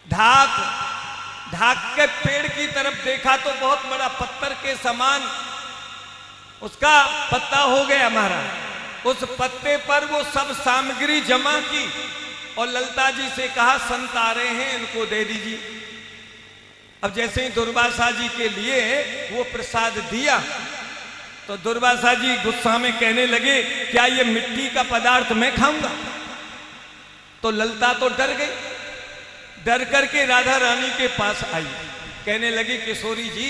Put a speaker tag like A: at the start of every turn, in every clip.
A: ढाक के पेड़ की तरफ देखा तो बहुत बड़ा पत्थर के समान उसका पत्ता हो गया महाराज। उस पत्ते पर वो सब सामग्री जमा की और ललता जी से कहा संत आ रहे हैं, इनको दे दीजिए। अब जैसे ही दुर्वासा जी के लिए वो प्रसाद दिया तो दुर्वासा जी गुस्सा में कहने लगे, क्या ये मिट्टी का पदार्थ मैं खाऊंगा? तो ललता तो डर गई, डर करके राधा रानी के पास आई, कहने लगी किशोरी जी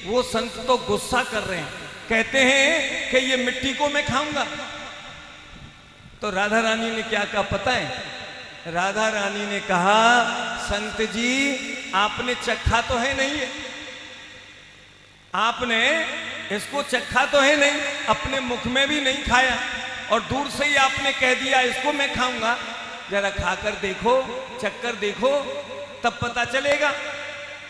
A: वो संत तो गुस्सा कर रहे हैं, कहते हैं कि ये मिट्टी को मैं खाऊंगा। तो राधा रानी ने क्या कहा पता है? राधा रानी ने कहा संत जी आपने चखा तो है नहीं है, आपने इसको चखा तो है नहीं, अपने मुख में भी नहीं खाया और दूर से ही आपने कह दिया इसको मैं खाऊंगा। जरा खाकर देखो, चक्कर देखो, तब पता चलेगा।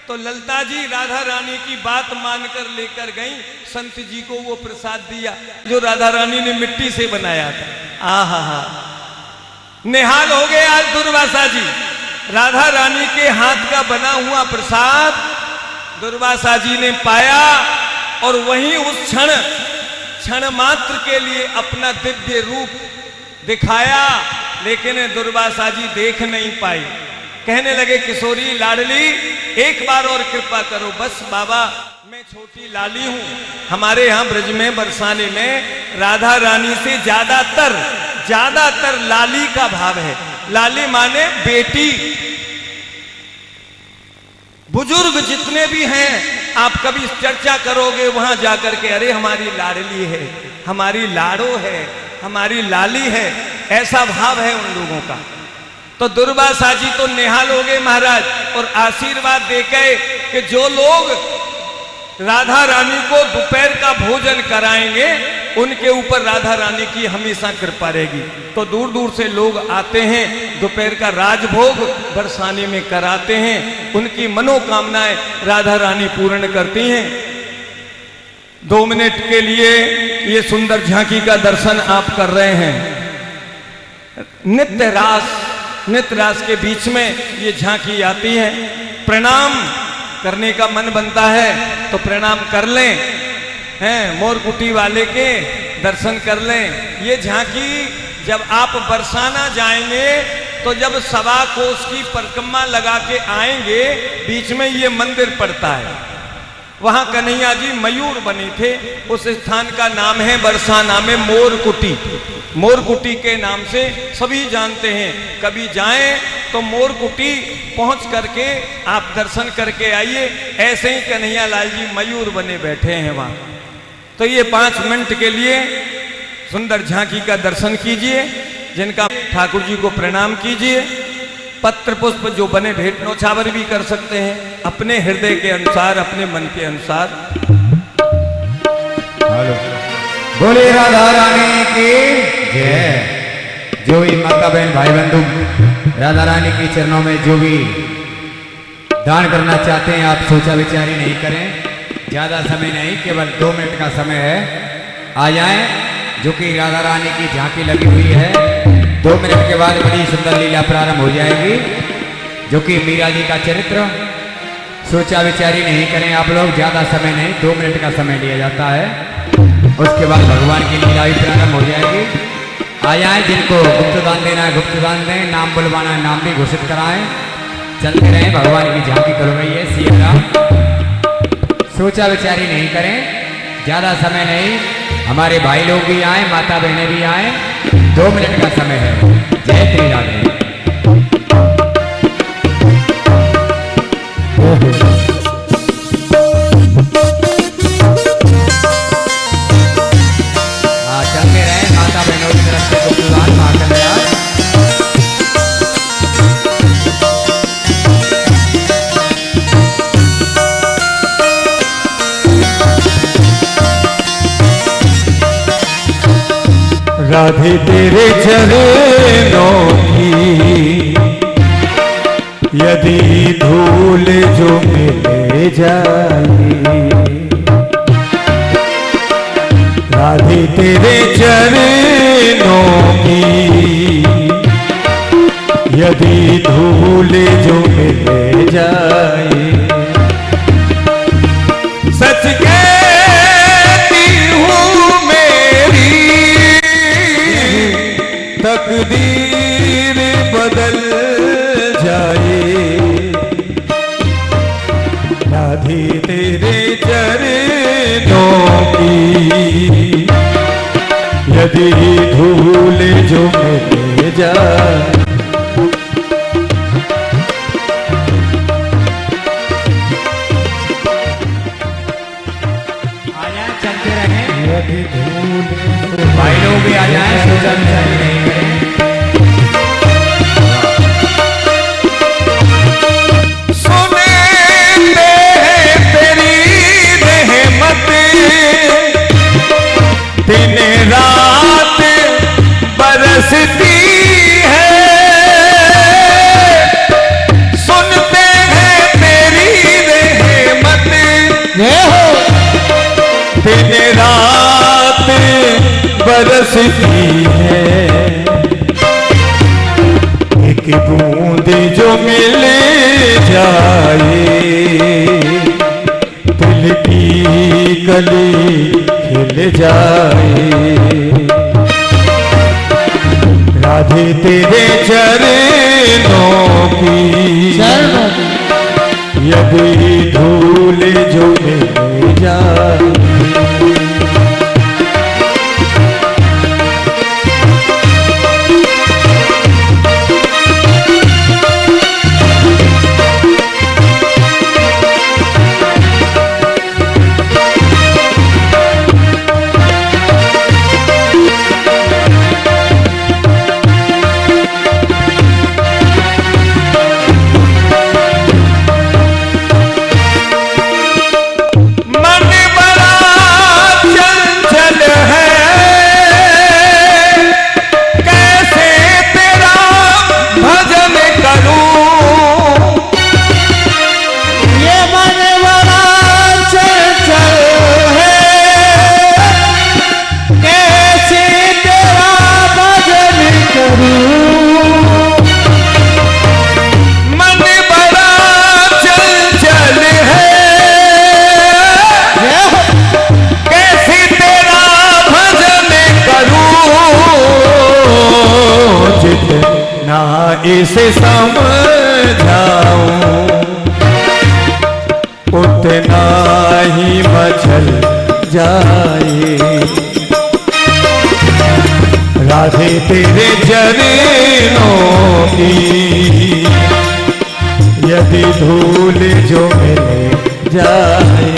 A: तो ललता जी राधा रानी की बात मानकर लेकर गई, संत जी को वो प्रसाद दिया जो राधा रानी ने मिट्टी से बनाया था। आहा, निहाल हो गए आज दुर्वासा जी। राधा रानी के हाथ का बना हुआ प्रसाद दुर्वासा जी ने पाया और वहीं उस क्षण मात्र के लिए अपना दिव्य रूप दिखाया, लेकिन दुर्वासा जी देख नहीं पाई। कहने लगे किशोरी लाडली एक बार और कृपा करो, बस बाबा मैं छोटी लाली हूं। हमारे यहां ब्रज में बरसाने में राधा रानी से ज्यादातर लाली का भाव है। लाली माने बेटी। बुजुर्ग जितने भी हैं आप कभी चर्चा करोगे वहां जाकर के, अरे हमारी लाडली है, हमारी लाडो है, हमारी लाली है, ऐसा भाव है उन लोगों का। तो दुर्वासा जी तो निहाल हो गए महाराज और आशीर्वाद दे गए कि जो लोग राधा रानी को दोपहर का भोजन कराएंगे उनके ऊपर राधा रानी की हमेशा कृपा रहेगी। तो दूर दूर से लोग आते हैं, दोपहर का राजभोग बरसाने में कराते हैं, उनकी मनोकामनाएं राधा रानी पूर्ण करती हैं। 2 मिनट के लिए ये सुंदर झांकी का दर्शन आप कर रहे हैं। नित्य रास के बीच में ये झांकी आती है। प्रणाम करने का मन बनता है तो प्रणाम कर लें, हैं मोरकुटी वाले के दर्शन कर लें। ये झांकी जब आप बरसाना जाएंगे तो जब 1.25 कोस की परिक्रमा लगा के आएंगे, बीच में ये मंदिर पड़ता है, वहां कन्हैया जी मयूर बने थे। उस स्थान का नाम है बरसाना में मोरकुटी। मोरकुटी के नाम से सभी जानते हैं। कभी जाएं तो मोरकुटी पहुंच करके आप दर्शन करके आइए। ऐसे ही कन्हैया लाल जी मयूर बने बैठे हैं वहां। तो ये 5 मिनट के लिए सुंदर झांकी का दर्शन कीजिए। जिनका ठाकुर जी को प्रणाम कीजिए। पत्र पुष्प जो बने भेंट न्योछावर भी कर सकते हैं अपने हृदय के अनुसार, अपने मन के अनुसार।
B: बोले राधा रानी की जय। जो भी माता बहन भाई बंधु राधा रानी के चरणों में जो भी दान करना चाहते हैं, आप सोचा विचारी नहीं करें, ज्यादा समय नहीं, केवल 2 मिनट का समय है। आ जाएं, जो कि राधा रानी की झांकी लगी हुई है। 2 मिनट के बाद बड़ी सुंदर लीला प्रारंभ हो जाएगी, जो कि मीरा जी का चरित्र। सोचा विचारी नहीं करें आप लोग, ज्यादा समय नहीं, 2 मिनट का समय लिया जाता है। उसके बाद भगवान की लीला भी प्रारंभ हो जाएगी। आ जाए, जिनको गुप्त दान देना है गुप्त दान दें, नाम बुलवाना है नाम भी घोषित कराएं। चलते रहें, भगवान की झांकी कर रही है। सीएम राम, सोचा विचारी नहीं करें, ज्यादा समय नहीं। हमारे भाई लोग भी आए, माता बहनें भी आए, 2 मिनट का समय है। जय श्री राधे। चलते रहे, माता बहनों की तरफ से गुप्तदान मांगकर गया।
C: राधे तेरे चरणों की यदि धूल जो मिले जाए, राधे तेरे चरणों की यदि धूल जो मिले राधे तेरे चरणों की यदि धूल जो मिल जाए,
B: चलते रहे
C: यदि धूल
B: भाई लोग भी आ जाए, सोचा विचार नहीं करें।
C: दिन रात बरसती है, सुनते हैं तेरी रहमत, दिन रात बरसती है। एक बूंद जो मिल जाए, दिल की कली खिल जाए। राधे तेरे चरणों की यदि धूल जो मिल जाए, इसे समझाऊं उतना ही मचल जाए। राधे तेरे चरणों की यदि धूल जो मिल जाए,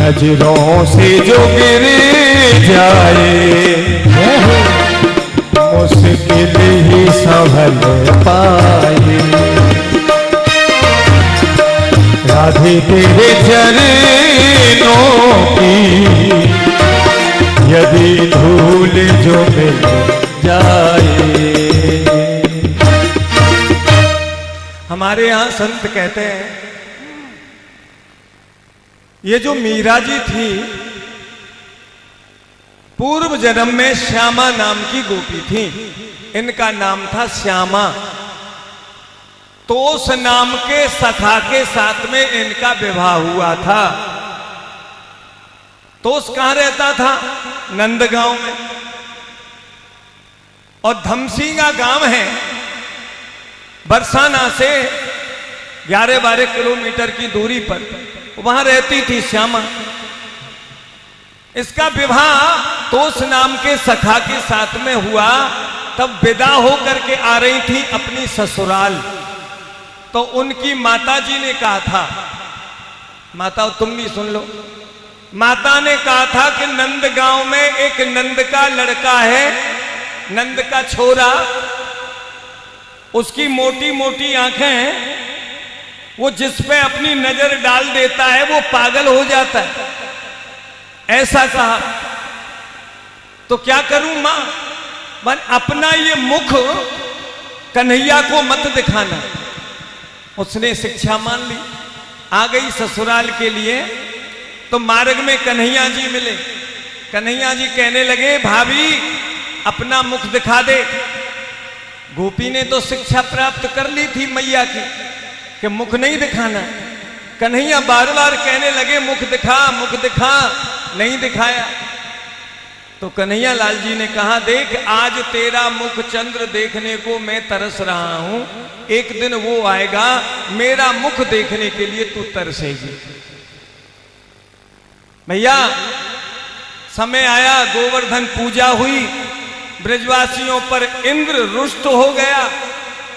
C: नजरों से जो गिर जाए मुश्किल ही संभल पाए। राधे तेरे चरणों की यदि धूल जो मिल जाए।
A: हमारे यहाँ संत कहते हैं ये जो मीरा जी थी पूर्व जन्म में श्यामा नाम की गोपी थी, इनका नाम था श्यामा। तो उस नाम के सखा के साथ में इनका विवाह हुआ था। तो उस कहां रहता था? नंदगांव में। और धमसिंगा गांव है बरसाना से 11-12 किलोमीटर की दूरी पर, वहां रहती थी श्यामा। इसका विवाह तोस नाम के सखा के साथ में हुआ। तब विदा होकर के आ रही थी अपनी ससुराल। तो उनकी माता जी ने कहा था, माता तुम भी सुन लो, माता ने कहा था कि नंदगांव में एक नंद का लड़का है, नंद का छोरा, उसकी मोटी मोटी आंखें, वो जिस पे अपनी नजर डाल देता है वो पागल हो जाता है, ऐसा कहा। तो क्या करूं मां, अपना ये मुख कन्हैया को मत दिखाना। उसने शिक्षा मान ली, आ गई ससुराल के लिए। तो मार्ग में कन्हैया जी मिले। कन्हैया जी कहने लगे, भाभी अपना मुख दिखा दे। गोपी ने तो शिक्षा प्राप्त कर ली थी मैया की कि मुख नहीं दिखाना। कन्हैया बार बार कहने लगे, मुख दिखा, मुख दिखा, नहीं दिखाया। तो कन्हैया लाल जी ने कहा, देख आज तेरा मुख चंद्र देखने को मैं तरस रहा हूं, एक दिन वो आएगा मेरा मुख देखने के लिए तू तरसेगी। भैया समय आया, गोवर्धन पूजा हुई, ब्रजवासियों पर इंद्र रुष्ट हो गया,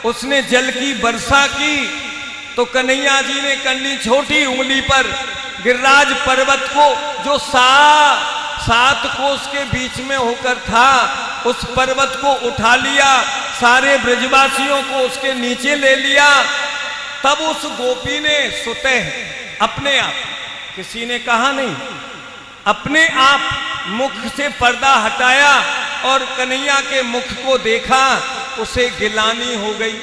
A: उसने जल की वर्षा की। तो कन्हैया जी ने करनी छोटी उंगली पर गिरिराज पर्वत को, जो 7 कोस के बीच में होकर था, उस पर्वत को उठा लिया, सारे ब्रजवासियों को उसके नीचे ले लिया। तब उस गोपी ने सुतह अपने आप, किसी ने कहा नहीं, अपने आप मुख से पर्दा हटाया और कन्हैया के मुख को देखा। उसे गिलानी हो गई।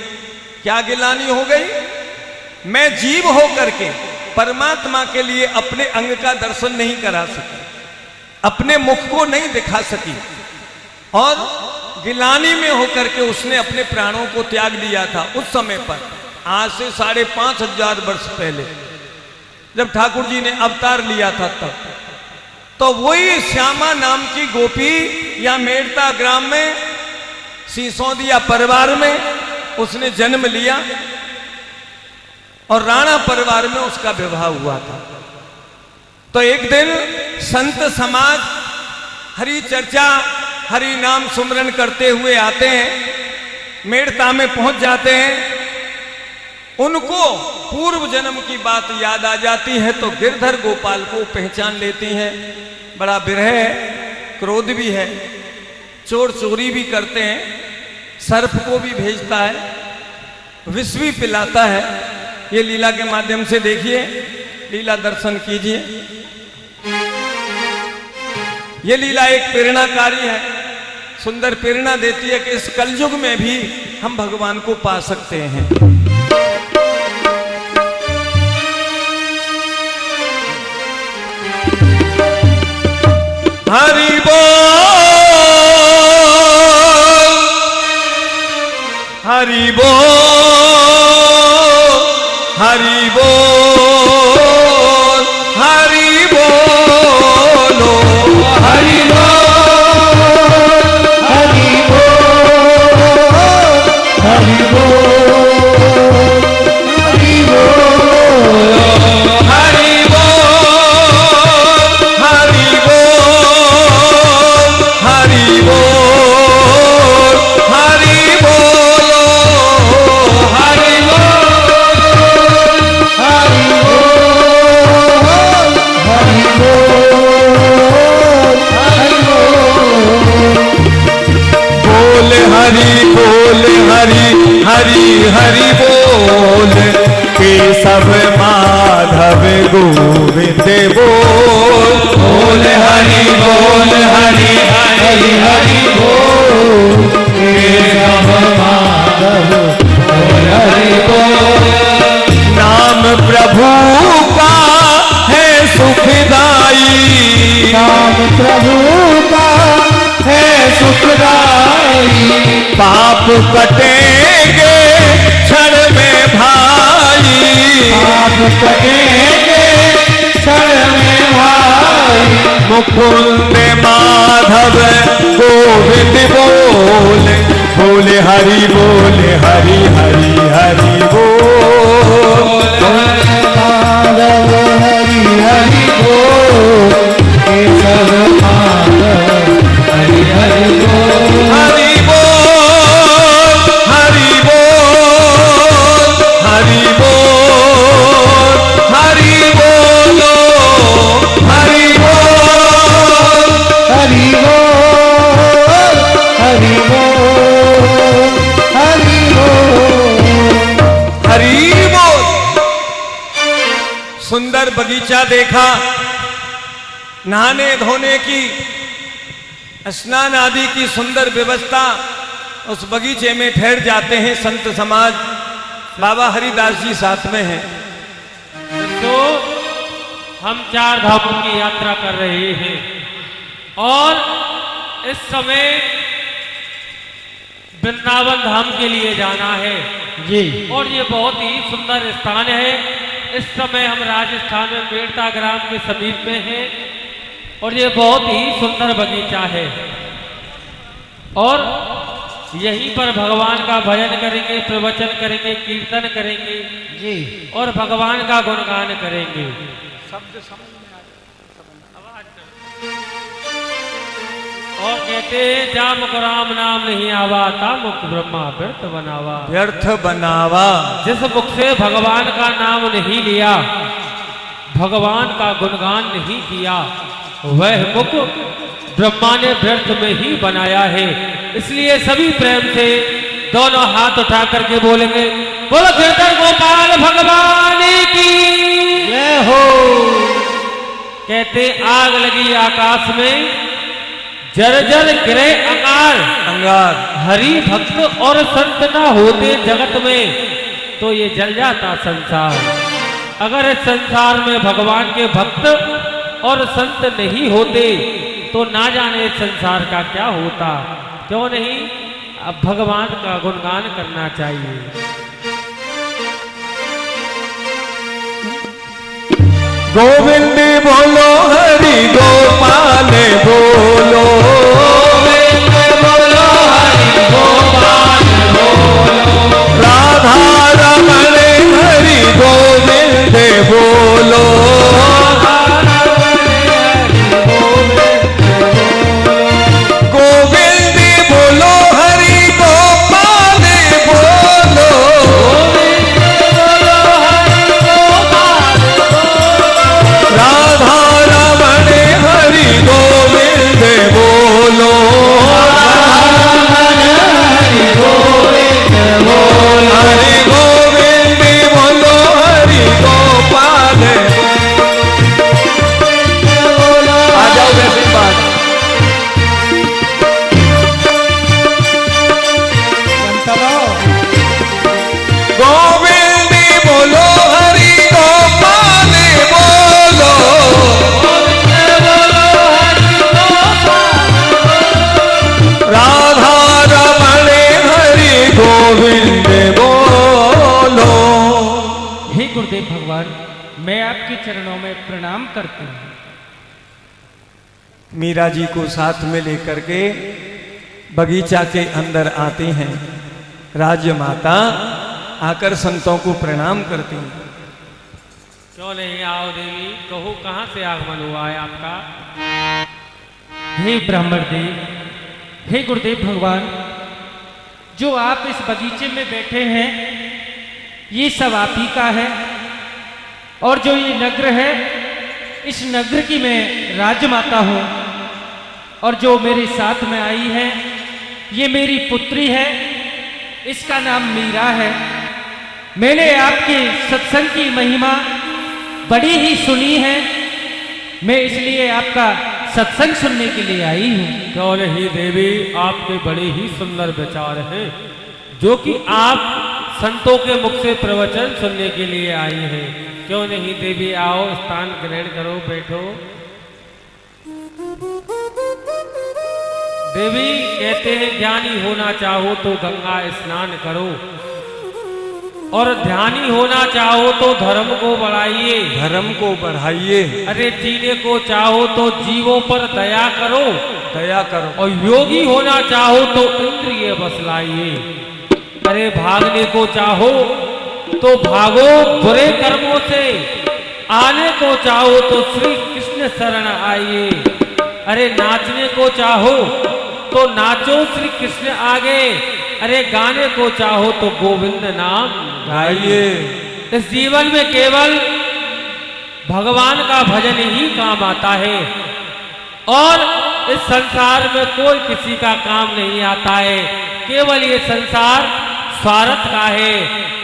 A: क्या गिलानी हो गई? मैं जीव होकर के परमात्मा के लिए अपने अंग का दर्शन नहीं करा सकी, अपने मुख को नहीं दिखा सकी, और गिलानी में होकर के उसने अपने प्राणों को त्याग दिया था। उस समय पर आज से 5,500 वर्ष पहले जब ठाकुर जी ने अवतार लिया था, तब तो वही श्यामा नाम की गोपी या मेड़ता ग्राम में सिसोदिया परिवार में उसने जन्म लिया और राणा परिवार में उसका विवाह हुआ था। तो एक दिन संत समाज हरि चर्चा, हरि नाम सुमरन करते हुए आते हैं, मेड़ता में पहुंच जाते हैं। उनको पूर्व जन्म की बात याद आ जाती है, तो गिरधर गोपाल को पहचान लेती हैं। बड़ा विरह है, क्रोध भी है, चोर चोरी भी करते हैं, सर्प को भी भेजता है, विष भी पिलाता है। ये लीला के माध्यम से देखिए, लीला दर्शन कीजिए। ये लीला एक प्रेरणाकारी है, सुंदर प्रेरणा देती है कि इस कलयुग में भी हम भगवान को पा सकते हैं। हरि बोल, हरि बोल, हरि बोल, हरि बोलो, हरि बोल, हरि बोल, हरि बोल, हरि बोल, हरि बोल, हरि बोल, हरि बोल, हरि बोलो, हरि बोल, हरि हरि हरि बोल, केशव माधव गोविंद बोल, बोल हरि बोल, हरि हरि हरि बोल, केशव माधव बोल हरि बोल। नाम प्रभु का है सुखदाई, नाम प्रभु का है सुखदाई, पाप कटेंगे क्षण में भाई, पाप कटेंगे क्षण में भाई। मुकुंद माधव गोविंद बोल, बोले हरि बोले हरि हरि हरि बोल, माधव हरि हरि बोल, केशव माधव हरि हरि बोल, हरि बोल, हरि बोल, हरि बोल, हरि बोलो, हरि बोल, हरि बोल, हरि बोल, हरि बोल। सुंदर बगीचा देखा, नहाने धोने की, स्नान आदि की सुंदर व्यवस्था। उस बगीचे में ठहर जाते हैं संत समाज। बाबा हरिदास जी साथ में हैं।
D: तो हम 4 धामों की यात्रा कर रहे हैं और इस समय वृंदावन धाम के लिए जाना है
C: जी।
D: और ये बहुत ही सुंदर स्थान है। इस समय हम राजस्थान में बेड़ता ग्राम के समीप में हैं और ये बहुत ही सुंदर बगीचा है और यहीं पर भगवान का भजन करेंगे, प्रवचन करेंगे, कीर्तन करेंगे
C: जी
D: और भगवान का गुणगान करेंगे। और कहते हैं जा मुख राम नाम नहीं आवा, ता मुख ब्रह्मा व्यर्थ बनावा।
A: व्यर्थ बनावा।
D: जिस मुख से भगवान का नाम नहीं लिया, भगवान का गुणगान नहीं किया, वह मुख ब्रह्मा ने व्यर्थ में ही बनाया है। इसलिए सभी प्रेम से दोनों हाथ उठा करके बोलेंगे, बोलो कीर्तन गोपाल भगवान की
C: जय हो।
D: कहते आग लगी आकाश में, जर्जर गिरे अंगार,
A: अंगार।
D: हरि भक्त और संत ना होते जगत में तो ये जल जाता संसार। अगर इस संसार में भगवान के भक्त और संत नहीं होते तो ना जाने इस संसार का क्या होता। क्यों नहीं, अब भगवान का गुणगान करना चाहिए।
C: गोविंद बोलो, हरि गोपाल बोलो, गोविंद बोलो, हरि गोपाल बोलो, राधा रमण हरि गोविंद बोलो, गोविंद बोलो, हरि गोपाल बोलो, राधा रमण हरि गोविंद बोलो, हरि गोविंद बोलो, हरि गोविंद बोलो, हरि गोपाल बोलो। आ जाओ वैसे बात। गोविंद बोलो, हरि गोपाल बोलो, राधा रमण हरि गोविंद बोलो।
E: हे गुरुदेव भगवान, मैं आपके चरणों में प्रणाम करती हूँ।
A: मीरा जी को साथ में लेकर के बगीचा के अंदर आते हैं। राज्य माता आकर संतों को प्रणाम करती हैं।
D: क्यों नहीं आओ देवी, कहो कहाँ से आगमन हुआ है आपका।
E: हे ब्राह्मण देव, हे गुरुदेव भगवान, जो आप इस बगीचे में बैठे हैं ये सब आप ही का है और जो ये नगर है इस नगर की मैं राजमाता हूँ और जो मेरे साथ में आई है ये मेरी पुत्री है, इसका नाम मीरा है। मैंने आपके सत्संग की महिमा बड़ी ही सुनी है, मैं इसलिए आपका सत्संग सुनने के लिए आई हूँ।
D: क्यों नहीं देवी, आपके बड़े ही सुंदर विचार हैं जो कि आप संतों के मुख से प्रवचन सुनने के लिए आई हैं। क्यों नहीं देवी, आओ स्थान ग्रहण करो, बैठो। देवी कहते हैं ज्ञानी होना चाहो तो गंगा स्नान करो और ध्यानी होना चाहो तो धर्म को बढ़ाइए।
A: धर्म को बढ़ाइए।
D: अरे जीने को चाहो तो जीवों पर दया करो,
A: दया करो।
D: और योगी होना चाहो तो इंद्रिय बस लाइए। अरे भागने को चाहो तो भागो बुरे कर्मों से, आने को चाहो तो श्री कृष्ण शरण आइए। अरे नाचने को चाहो तो नाचो श्री कृष्ण आगे, अरे गाने को चाहो तो गोविंद नाम गाइए। इस जीवन में केवल भगवान का भजन ही काम आता है और इस संसार में कोई किसी का काम नहीं आता है। केवल ये संसार स्वार्थ का है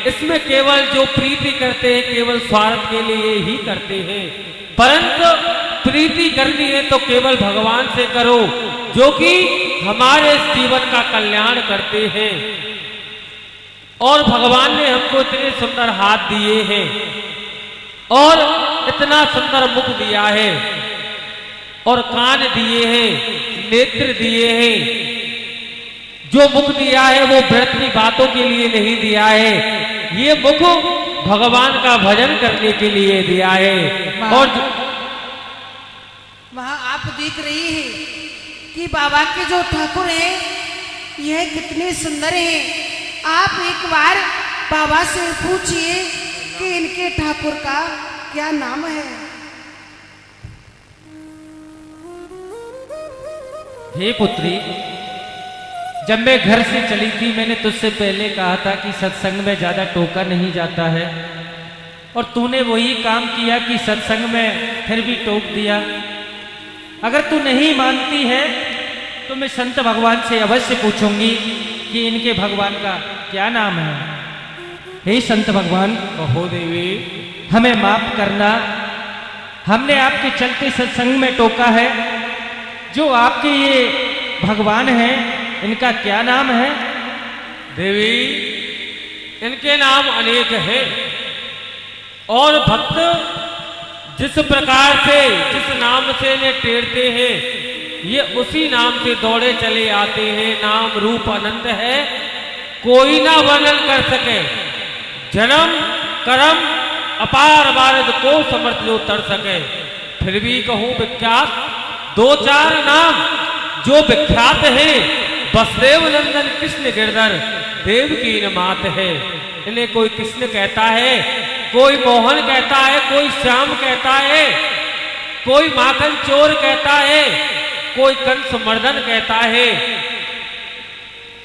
D: इसमें केवल जो प्रीति करते हैं केवल स्वार्थ के लिए ही करते हैं, परंतु प्रीति करनी है तो केवल भगवान से करो जो कि हमारे इस जीवन का कल्याण करते हैं। और भगवान ने हमको इतने सुंदर हाथ दिए हैं और इतना सुंदर मुख दिया है और कान दिए हैं, नेत्र दिए हैं। जो मुख दिया है वो व्यर्थ की बातों के लिए नहीं दिया है, ये मुख भगवान का भजन करने के लिए दिया है। और
F: वहाँ आप देख रही हैं कि बाबा के जो ठाकुर हैं यह कितने सुंदर हैं। आप एक बार बाबा से पूछिए कि इनके ठाकुर का क्या नाम है।
E: हे पुत्री, जब मैं घर से चली थी मैंने तुझसे पहले कहा था कि सत्संग में ज्यादा टोका नहीं जाता है, और तूने वही काम किया कि सत्संग में फिर भी टोक दिया। अगर तू नहीं मानती है तो मैं संत भगवान से अवश्य पूछूंगी कि इनके भगवान का क्या नाम है। हे संत भगवान,
D: कहो देवी,
E: हमें माफ करना, हमने आपके चलते सत्संग में टोका है। जो आपके ये भगवान हैं इनका क्या नाम है?
D: देवी, इनके नाम अनेक हैं और भक्त जिस प्रकार से जिस नाम से इन्हें टेरते हैं ये उसी नाम से दौड़े चले आते हैं। नाम रूप अनंत है, कोई ना वर्णन कर सके। जन्म कर्म अपार बारद को समर्थ जो तर सके। फिर भी कहूं विख्यात दो चार नाम जो विख्यात है। वसुदेव नंदन कृष्ण गिरधर देव की मात है। इन्हें कोई कृष्ण कहता है, कोई मोहन कहता है, कोई श्याम कहता है, कोई माखन चोर कहता है, कोई कंस मर्दन कहता है।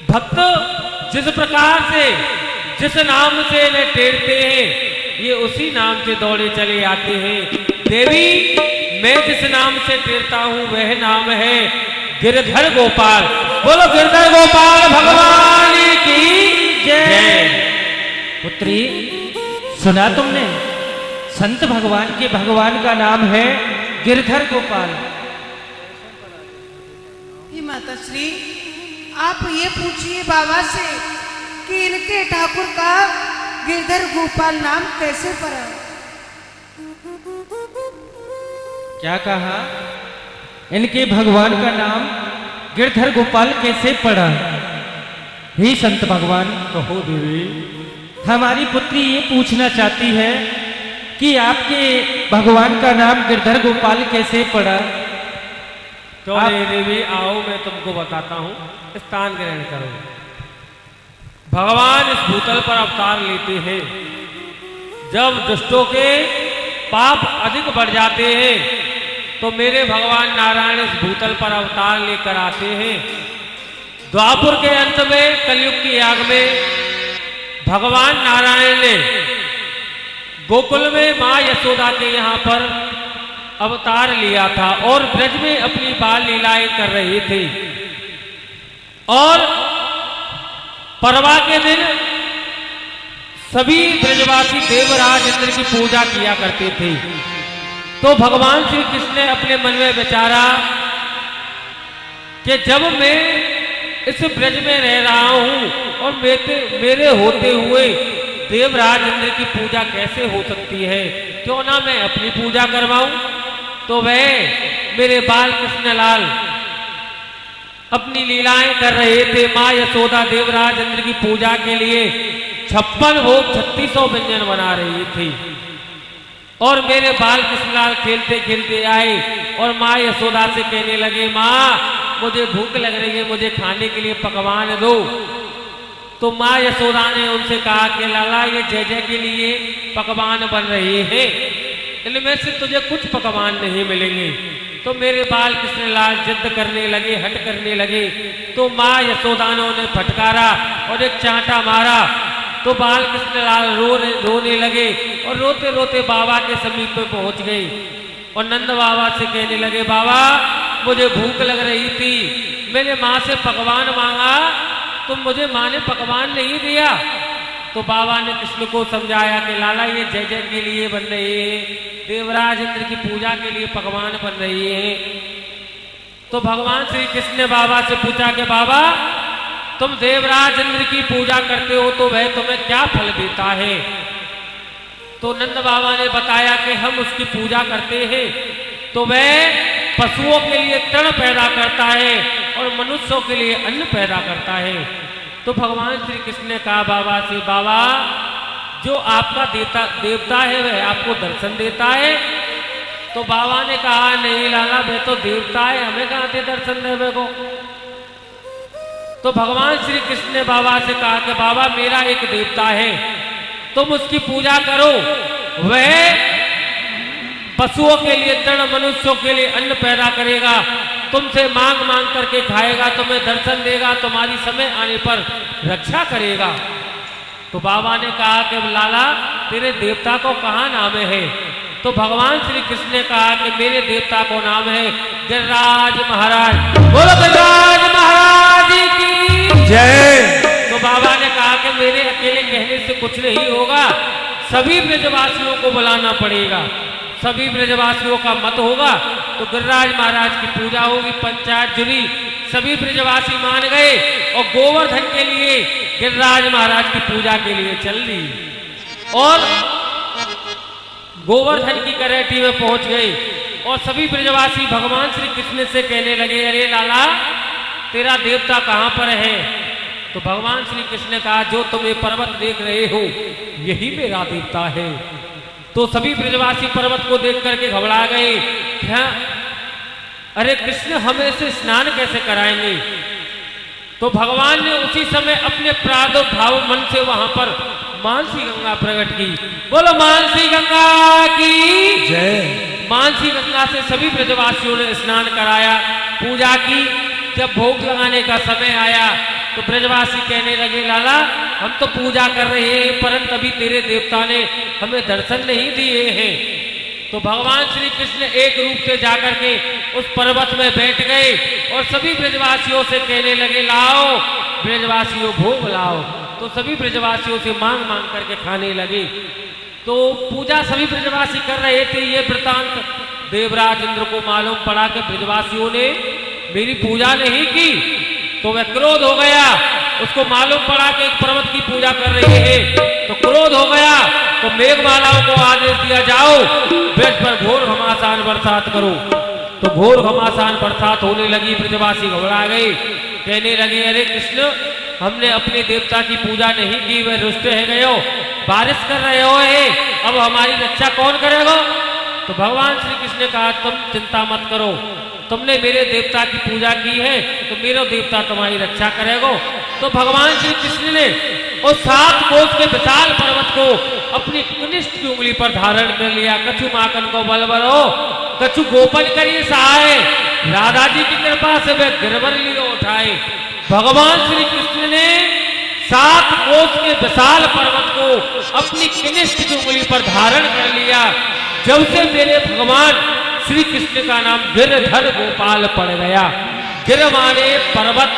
D: भक्त जिस प्रकार से जिस नाम से इन्हें टेरते हैं ये उसी नाम से दौड़े चले आते हैं। देवी, मैं जिस नाम से टेरता हूं वह नाम है गिरधर गोपाल। बोलो गिरधर गोपाल भगवान की जय।
E: पुत्री, सुना तुमने? संत भगवान के भगवान का नाम है गिरधर गोपाल।
F: हे माता श्री, आप ये पूछिए बाबा से कि इनके ठाकुर का गिरधर गोपाल नाम कैसे पड़ा।
E: क्या कहा? इनके भगवान का नाम गिरधर गोपाल कैसे पड़ा? हे संत भगवान,
D: कहो देवी।
E: हमारी पुत्री ये पूछना चाहती है कि आपके भगवान का नाम गिरधर गोपाल कैसे पड़ा।
D: तो देवी आओ मैं तुमको बताता हूँ, स्थान ग्रहण करो। भगवान इस भूतल पर अवतार लेते हैं। जब दुष्टों के पाप अधिक बढ़ जाते हैं तो मेरे भगवान नारायण इस भूतल पर अवतार लेकर आते हैं। द्वापुर के अंत में कलयुग की आग में भगवान नारायण ने गोकुल में मां यशोदा के यहाँ पर अवतार लिया था और ब्रज में अपनी बाल लीलाएं कर रहे थे। और परवा के दिन सभी ब्रजवासी देवराज इंद्र की पूजा किया करते थे। तो भगवान श्री कृष्ण ने अपने मन में विचारा कि जब मैं इस ब्रज में रह रहा हूं और मेरे होते हुए देवराज इंद्र की पूजा कैसे हो सकती है, क्यों ना मैं अपनी पूजा करवाऊं। तो वह मेरे बाल कृष्णलाल अपनी लीलाएं कर रहे थे। मां यशोदा देवराज इंद्र की पूजा के लिए 56 भोग 3600 व्यंजन बना रही थी। और मेरे बाल कृष्णलाल खेलते खेलते आए और मां यशोदा से कहने लगे, मां मुझे भूख लग रही है, मुझे खाने के लिए पकवान दो। तो मां यशोदा ने उनसे कहा कि लाला ये जय जय के लिए पकवान बन रहे हैं, इनमें से तुझे कुछ पकवान नहीं मिलेंगे। तो मेरे बाल कृष्णलाल जिद करने लगे, हट करने लगे। तो मां यशोदा ने उन्हें फटकारा और एक चांटा मारा। तो बाल कृष्णलाल रोने लगे और रोते रोते बाबा के समीप में पहुंच गए और नंद बाबा से कहने लगे, बाबा मुझे भूख लग रही थी, मैंने माँ से पकवान मांगा तो मुझे माँ ने पकवान नहीं दिया। तो बाबा ने कृष्ण को समझाया कि लाला ये जय जय के लिए बन रही है, देवराज इंद्र की पूजा के लिए पकवान बन रही है। तो भगवान श्री कृष्ण ने बाबा से पूछा कि बाबा तुम देवराज इंद्र की पूजा करते हो तो वह तुम्हें क्या फल देता है? तो नंद बाबा ने बताया कि हम उसकी पूजा करते हैं तो वह पशुओं के लिए तृण पैदा करता है और मनुष्यों के लिए अन्न पैदा करता है। तो भगवान श्री कृष्ण ने कहा बाबा से, बाबा जो आपका देवता है वह आपको दर्शन देता है? तो बाबा ने कहा नहीं लाला वह तो देवता है, हमें कहाँ से दर्शन देवे को। तो भगवान श्री कृष्ण ने बाबा से कहा कि बाबा मेरा एक देवता है, तुम उसकी पूजा करो, वह पशुओं के लिए तृण मनुष्यों के लिए अन्न पैदा करेगा, तुमसे मांग मांग करके खाएगा, तुम्हें दर्शन देगा, तुम्हारी समय आने पर रक्षा करेगा। तो बाबा ने कहा कि लाला तेरे देवता को कहाँ नाम है? तो भगवान श्री कृष्ण ने कहा कि मेरे देवता को नाम है गिरिराज महाराज। बोलो गिरिराज महाराज की
A: जय।
D: तो बाबा ने कहा कि मेरे अकेले कहने से कुछ नहीं होगा, सभी ब्रजवासियों को बुलाना पड़ेगा, सभी ब्रजवासियों का मत होगा तो गिरिराज महाराज की पूजा होगी। पंचायत जुड़ी, सभी ब्रजवासी मान गए और गोवर्धन के लिए गिरिराज महाराज की पूजा के लिए चल दी और गोवर्धन की करेटी में पहुंच गए और सभी ब्रजवासी भगवान श्री कृष्ण से कहने लगे अरे लाला तेरा देवता कहाँ पर है? तो भगवान श्री कृष्ण ने कहा जो तुम ये पर्वत देख रहे हो यही मेरा देवता है। तो सभी ब्रजवासी पर्वत को देख करके घबरा गए, क्या अरे कृष्ण हमें से स्नान कैसे कराएंगे? तो भगवान ने उसी समय अपने प्रादुर्भाव मन से वहां पर मानसी गंगा प्रकट की। बोलो मानसी गंगा की
A: जय।
D: मानसी गंगा से सभी ब्रजवासियों ने स्नान कराया, पूजा की। जब भोग लगाने का समय आया तो ब्रजवासी कहने लगे लाला हम तो पूजा कर रहे हैं परंतु अभी तेरे देवता ने हमें दर्शन नहीं दिए हैं। तो भगवान श्री कृष्ण एक रूप से जाकर के उस पर्वत में बैठ गए और सभी ब्रजवासियों से कहने लगे लाओ ब्रजवासियों भोग लाओ। तो सभी ब्रजवासियों से मांग मांग करके खाने लगे। तो पूजा सभी ब्रजवासी कर रहे थे। ये वृतांत देवराज इंद्र को मालूम पड़ा कि ब्रजवासियों ने मेरी पूजा नहीं की तो वह क्रोध हो गया। उसको मालूम पड़ा कि एक पर्वत की पूजा कर रहे हैं तो क्रोध हो गया। तो मेघमालाओं को आदेश दिया जाओ ब्रज पर घोर घमासान बरसात करो। तो घोर घमासान बरसात होने लगी। ब्रजवासी घबरा गए, कहने लगे अरे कृष्ण हमने अपने देवता की पूजा नहीं की, वह रुष्ट है गयो, बारिश कर रहे हो है, अब हमारी रक्षा कौन करेगा? तो भगवान श्री कृष्ण ने कहा तुम चिंता मत करो, तुमने मेरे देवता की पूजा की है तो मेरा देवता तुम्हारी रक्षा करेगा। तो भगवान श्री कृष्ण ने उस 7 कोस के विशाल पर्वत को अपनी कनिष्ठ की उंगली पर धारण कर लिया। कछु माखन को बल बलो कछु गोपन करिए सहाय, राधा जी की कृपा से वह गिरवर लियो उठाए। भगवान श्री कृष्ण ने 7 कोस के विशाल पर्वत को अपनी कनिष्ठ की उंगली पर धारण कर लिया। जब से मेरे भगवान श्री कृष्ण का नाम गिरधर गोपाल पड़ गया। गिर माने पर्वत,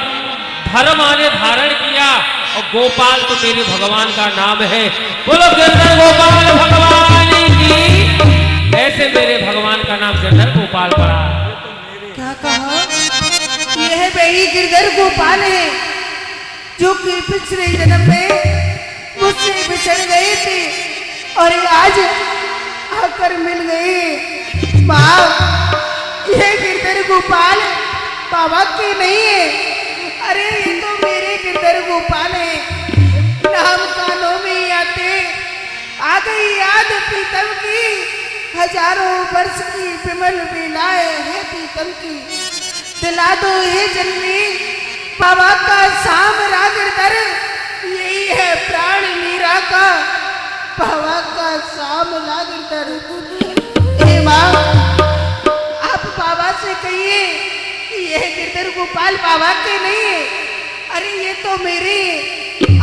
D: धर माने धारण किया और गोपाल तो मेरे भगवान का नाम है। बोलो गिरधर गोपाल भगवान की। ऐसे मेरे भगवान का नाम गिरधर गोपाल पड़ा।
F: क्या कहा? यह वही गिरधर गोपाल है जो कि पिछले जन्म में मुझसे बिछड़ गए थे और आज आकर मिल गए। बाप यह गिरधर गोपाल बाबा के नहीं है, अरे ये तो मेरे गिरधर गोपाल है। नाम कानों में आते आ गई याद प्रीतम की, हजारों वर्ष की विमल बेलाए है प्रीतम की। दिला दो हे जन्मी बाबा का सामरा गिरधर, यही है प्राण मीरा का बाबा का सामला गिरधर। हे माँ आप बाबा से कहिए कि यह गिरधर गोपाल बाबा के नहीं है, अरे ये तो मेरे,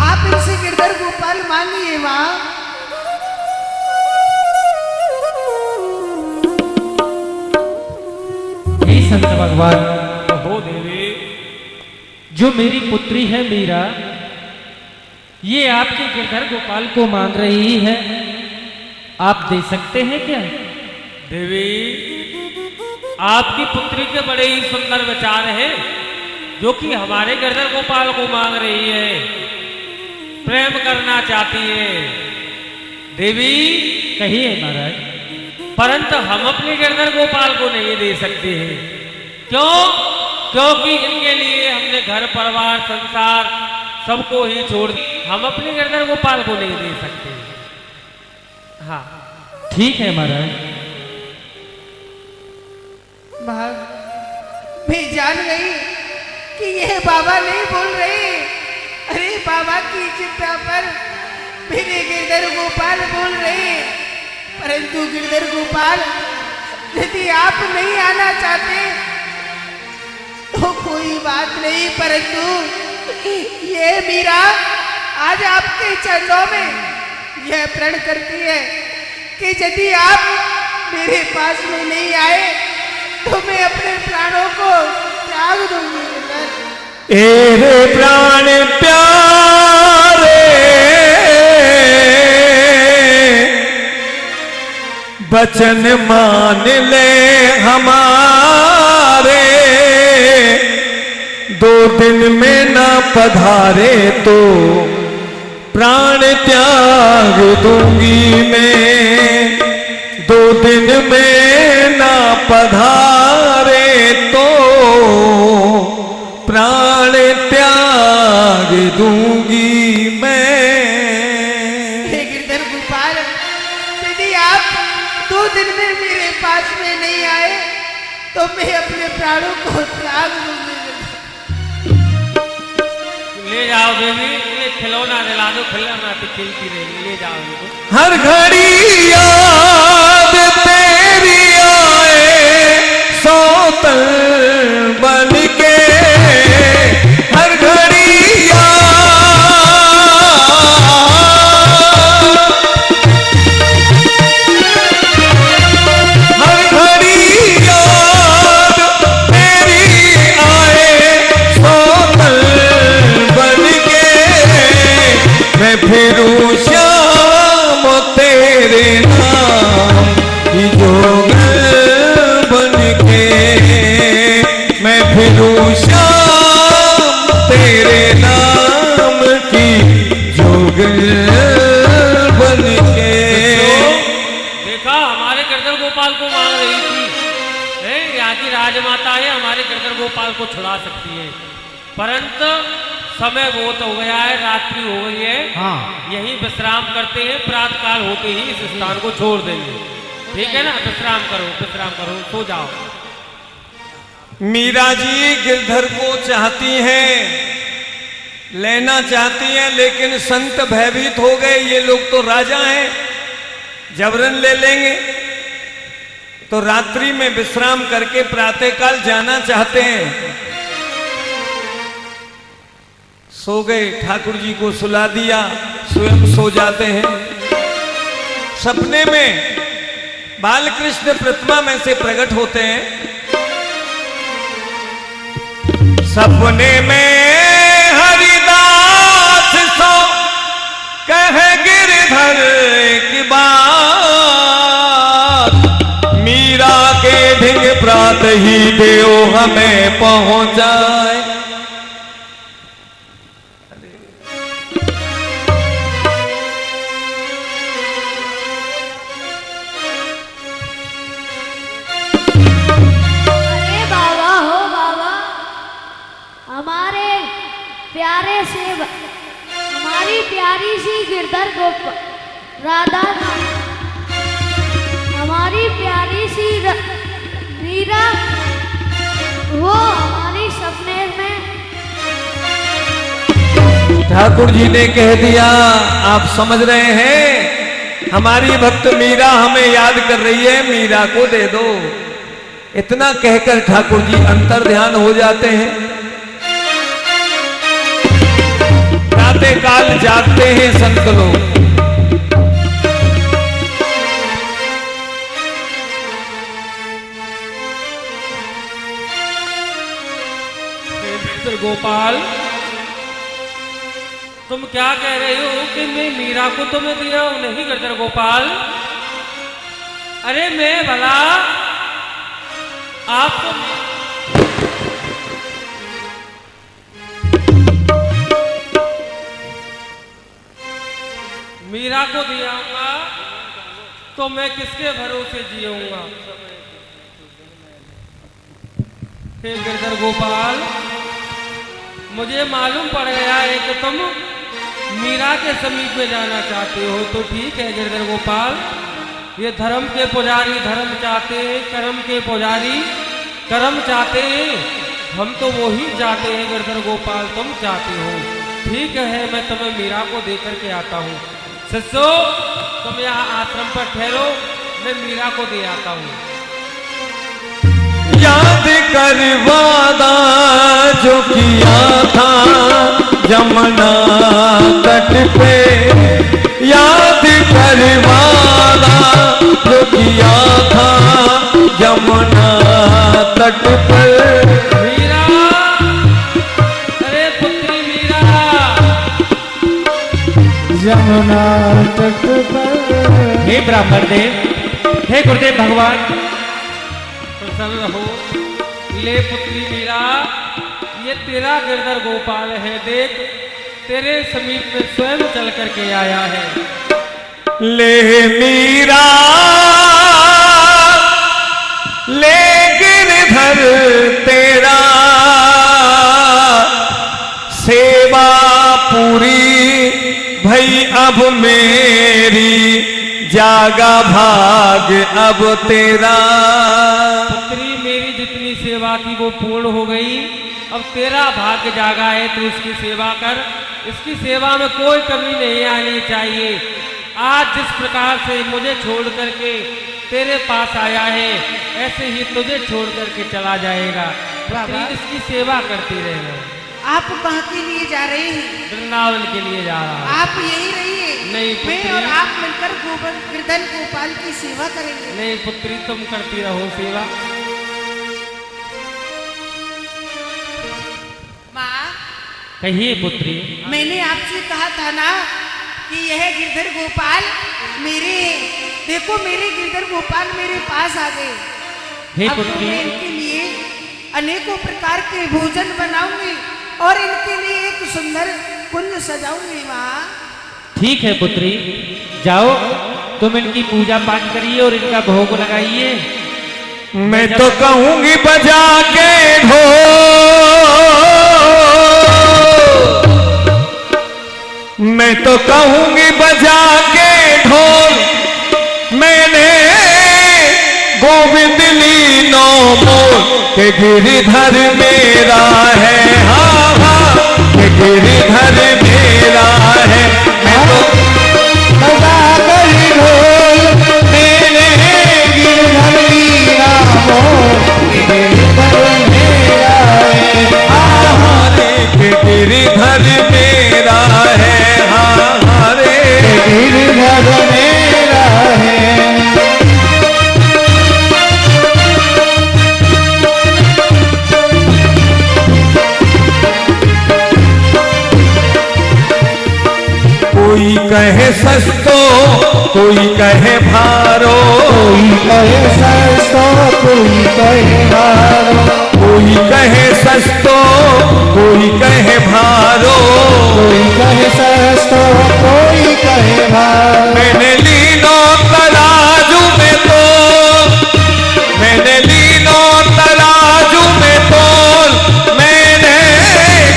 F: आप इनसे गिरधर गोपाल मांगिए माँ।
E: हे संत भगवान
D: हो देवी
E: जो मेरी पुत्री है मीरा ये आपके गिरधर गोपाल को मांग रही है, आप दे सकते हैं क्या?
D: देवी, आपकी पुत्री के बड़े ही सुंदर विचार हैं, जो कि हमारे गिरधर गोपाल को मांग रही है, प्रेम करना चाहती है। देवी,
E: कहिए महाराज।
D: परंतु हम अपने गिरधर गोपाल को नहीं दे सकते हैं। क्यों? क्योंकि इनके लिए हमने घर परिवार संसार सबको ही छोड़ दिया। हम अपने गिरधर गोपाल को नहीं दे सकते। हाँ,
E: ठीक है महाराज।
F: मैं जान गई कि ये बाबा नहीं बोल रहे। अरे बाबा की चिंता पर मेरे गिरधर गोपाल बोल रहे। परंतु गिरधर गोपाल, यदि आप नहीं आना चाहते तो कोई बात नहीं, परंतु ये मीरा आज आपके चरणों में यह प्रण करती है कि यदि आप मेरे पास में नहीं आए तो मैं अपने प्राणों को त्याग दूंगी।
C: एरे प्राण प्यारे, बचन मान ले हमारे, 2 दिन में ना पधारे तो प्राण त्याग दूंगी मैं। 2 दिन में ना पधारे तो प्राण त्याग दूंगी मैं।
F: हे गिरधर गोपाल, यदि आप 2 दिन में मेरे पास में नहीं आए तो मैं अपने प्राणों को त्याग दूंगी।
D: ले जाओ देवी, ये खिलौना दिला दो, खिलौना तो खेलती रहेगी। ले जाओ इनको।
C: हर घड़ी याद तेरी आए, सौतन बन के। हर घड़ी हर घड़ी याद तेरी आए, सौतन बन के। मैं फिरूं श्याम तेरे नाम की जोगन बन के। मैं फिरूं श्याम तेरे नाम की जोगन बन के।
D: देखा, हमारे गिरधर गोपाल को मांग रही थी। यहाँ की राजमाता है, हमारे गिरधर गोपाल को छुड़ा सकती है, परंतु समय बहुत हो गया है, रात्रि हो गई है।
E: हाँ,
D: यही विश्राम करते हैं, प्रातः काल होते ही इस स्थान को छोड़ देंगे। ठीक है ना? विश्राम करो, विश्राम करो, सो जाओ।
A: मीरा जी गिरधर को चाहती हैं, लेना चाहती हैं, लेकिन संत भयभीत हो गए। ये लोग तो राजा हैं, जबरन ले लेंगे। तो रात्रि में विश्राम करके प्रातःकाल जाना चाहते हैं। सो गए, ठाकुर जी को सुला दिया, स्वयं सो जाते हैं। सपने में बालकृष्ण प्रतिमा में से प्रकट होते हैं। सपने में हरिदास सो कह गिरधर की बात, मीरा के ढिंग प्रात ही देव हमें पहुंचाए।
G: अरे बाबा हो बाबा, हमारे प्यारे से हमारी प्यारी सी गिरधर गोपाल राधा, हमारी प्यारी सी मीरा, वो हमारी सपने में।
A: ठाकुर जी ने कह दिया, आप समझ रहे हैं, हमारी भक्त मीरा हमें याद कर रही है, मीरा को दे दो। इतना कहकर ठाकुर जी अंतर ध्यान हो जाते हैं। प्रातः काल जागते हैं संत लोग।
D: मित्र गोपाल, तुम क्या कह रहे हो कि मैं मीरा को तुम्हें दिया हूं? नहीं गिरधर गोपाल, अरे मैं भला आपको मीरा को दिया हूंगा तो मैं किसके भरोसे जीऊंगा? हे गिरधर गोपाल, मुझे मालूम पड़ गया है कि तुम मीरा के समीप में जाना चाहते हो। तो ठीक है गिरधर गोपाल, ये धर्म के पुजारी धर्म चाहते हैं, कर्म के पुजारी कर्म चाहते हैं, हम तो वो ही चाहते हैं गिरधर गोपाल, तुम चाहते हो। ठीक है, मैं तुम्हें मीरा को देकर के आता हूँ। शिष्यो, तुम यहाँ आश्रम पर ठहरो, मैं मीरा को दे आता हूँ।
C: याद कर वादा जो किया था यमुना तट पे, याद कर वादा जो किया था यमुना तट पर।
D: मीरा, अरे पुत्री मीरा,
E: यमुना तट पर। हे ब्राह्मण देव, हे गुरुदेव भगवान,
D: प्रसन्न रहो। ले पुत्री मीरा, ये तेरा गिरधर गोपाल है, देख तेरे समीप में स्वयं चल करके आया है।
C: ले मीरा, ले गिरधर तेरा, सेवा पूरी भई अब मेरी, जागा भाग अब तेरा।
D: पुत्री, मेरी जितनी सेवा थी वो पूर्ण हो गई, अब तेरा भाग्य जागा है, तू इसकी सेवा कर। इसकी सेवा में कोई कमी नहीं आनी चाहिए। आज जिस प्रकार से मुझे छोड़ करके तेरे पास आया है, ऐसे ही तुझे छोड़ करके चला जाएगा। पुत्री, इसकी सेवा करती रहना।
F: आप कहाँ के लिए जा रहे हैं?
D: वृंदावन के लिए जा रहा हूं।
F: आप यही रहिए।
D: नहीं
F: मैं
D: पुत्री।
F: और आप मिलकर गिरधर गोपाल की सेवा करेंगे।
D: नहीं पुत्री, तुम करती रहो सेवा।
F: माँ,
E: कहिए पुत्री।
F: मैंने आपसे कहा था ना कि यह गिरधर गोपाल मेरे, देखो मेरे गिरधर गोपाल मेरे पास आ गए।
E: हे
F: अब तो
E: पुत्री,
F: मैं इनके लिए अनेकों प्रकार के भोजन बनाऊंगी और इनके लिए एक सुंदर कुंज सजाऊंगी। माँ,
E: ठीक है पुत्री, जाओ तुम इनकी पूजा पाठ करिए और इनका भोग लगाइए।
C: मैं तो कहूंगी बजा के ढोल, मैं तो कहूंगी बजा के ढोल, मैंने गोविंद लीनो मोल के गिरिधर मेरा है। हाँ हाँ, के गिरिधर मेरा है। मैं तो बजा कर ढोल, मैंने गिरिधर लीना मोल के गिरिधर मेरा है। हाँ हाँ रे, के गिरिधर मेरा है। हाँ हाँ रे, के गिरिधर मेरा है। कोई कहे सस्तो, कोई कहे भारो, कोई कहे सस्तो, कोई कहे भारो, कोई कहे सस्तो, कोई कहे भारो, कोई कहे सस्तो, कोई कहे भारो। मैंने लीनो तराजू में तो, मैंने लीनो तराजू में तोल, मैंने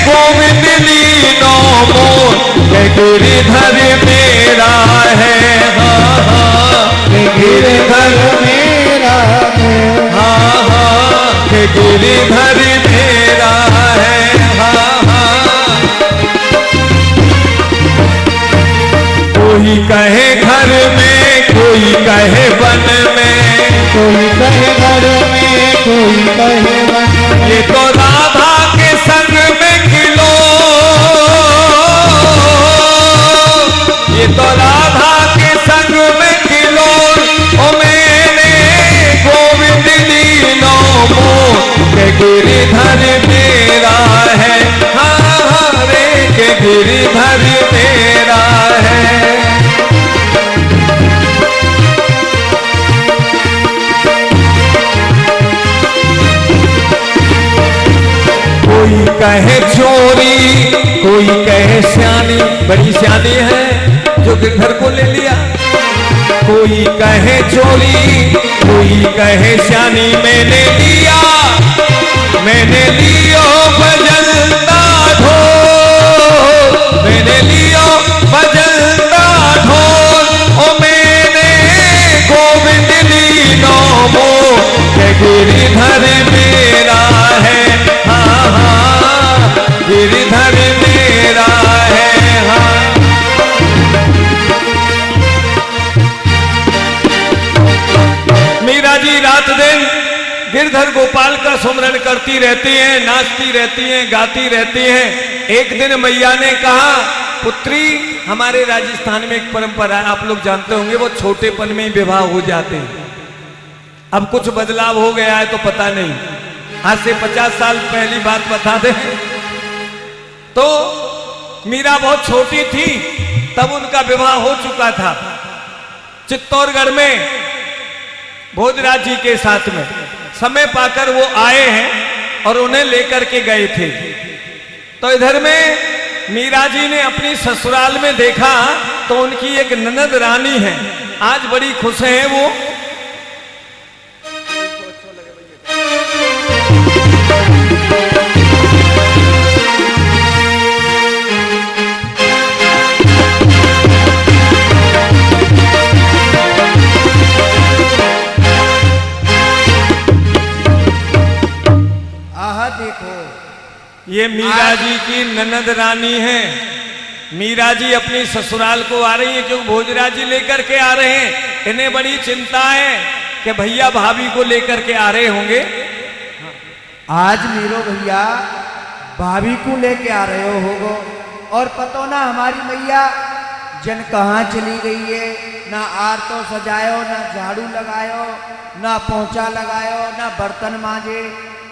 C: गोविंद लीनो मोल के गिरिधर मेरा है। हाँ हाँ, के गिरिधर मेरा है। हाँ हाँ, के गिरिधर मेरा है। हाँ हाँ, कोई कहे घर में, कोई कहे वन में, कोई कहे घर में, कोई कहे वन में। ये तो राधा के संग में खिलो, ये तो राधा के संग में खिलो, ओ मैंने गोविंद लीनो मोल के गिरिधर मेरा है। हाँ हाँ रे, के गिरिधर
A: कहे चोरी, कोई कहे सियानी, बड़ी सियानी है जो गिरधर को ले लिया। कोई कहे चोरी, कोई कहे सियानी, मैंने लिया, मैंने लियो बजलता ढोल, मैंने लियो बजलता ढोल, ओ मैंने गोविंद लीनो मो, गिरिधर मेरा है, हाँ हाँ गिरिधर मेरा है, हाँ। मीरा जी रात दिन गिरधर गोपाल का सुमरन करती रहती हैं, नाचती रहती हैं, गाती रहती हैं। एक दिन मैया ने कहा, पुत्री, हमारे राजस्थान में एक परंपरा है, आप लोग जानते होंगे, वो छोटेपन में ही विवाह हो जाते हैं। अब कुछ बदलाव हो गया है तो पता नहीं, आज से 50 साल पहली बात बता दे तो मीरा बहुत छोटी थी, तब उनका विवाह हो चुका था चित्तौड़गढ़ में भोजराज जी के साथ में। समय पाकर वो आए हैं और उन्हें लेकर के गए थे। तो इधर में मीरा जी ने अपनी ससुराल में देखा तो उनकी एक ननद रानी है, आज बड़ी खुश है वो। ये मीरा जी की ननद रानी है। मीरा जी अपनी ससुराल को आ रही है, जो भोजराज जी लेकर के आ रहे हैं। इन्हें बड़ी चिंता है कि भैया भाभी को लेकर के आ रहे होंगे।
H: आज मीरो भैया भाभी को लेके आ रहे होगो, और पतो ना हमारी मैया जन कहाँ चली गई है। ना आर तो सजायो, ना झाड़ू लगायो, ना पोंछा लगायो, ना बर्तन मांजे।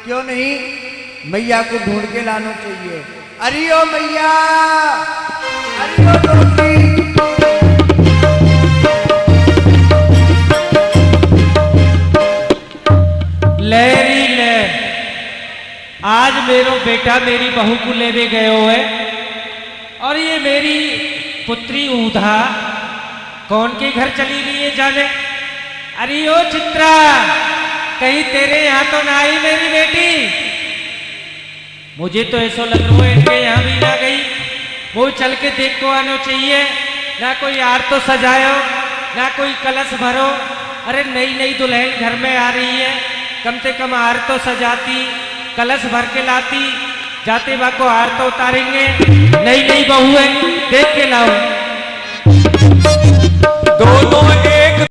H: क्यों नहीं, मैया को ढूंढ के लाना चाहिए। अरे ओ मैया, अरे ओ डोली।
E: लहरी ले, आज मेरो बेटा मेरी बहू को लेवे गयो है, और ये मेरी पुत्री ऊधा कौन के घर चली गई है जाने। अरे ओ चित्रा, कहीं तेरे यहाँ तो ना आई मेरी बेटी। मुझे तो ऐसा लग रहा है इनके यहाँ भी ना गई। वो चल के देख को आना चाहिए। ना कोई आर तो सजायो, ना कोई कलश भरो। अरे नई नई दुल्हन घर में आ रही है, कम से कम आर तो सजाती, कलश भर के लाती। जाते बा को आर तो उतारेंगे। नई नई बहू है, देख के लाओ।
A: दोनों